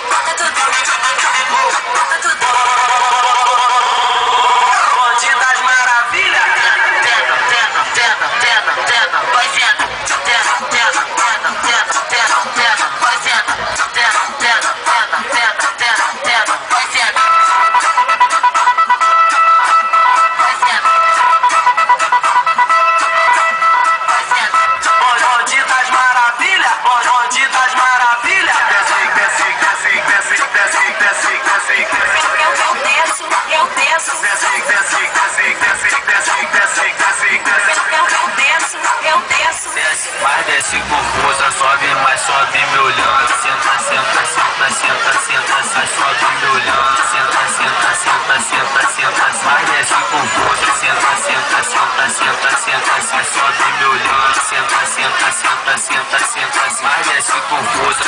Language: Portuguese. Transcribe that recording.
Bonde das maravilhas. Bonde das maravilhas. Bonde das maravilhas. Mas desce confusa, sobe, mas sobe me olhando. Senta, senta, senta, senta, senta, sai, sobe me olhando. Senta, senta, senta, senta, senta, mas desce confusa. Senta, senta, senta, senta, senta, sai, sobe me olhando. Senta, senta, senta, senta, senta, mas desce confusa.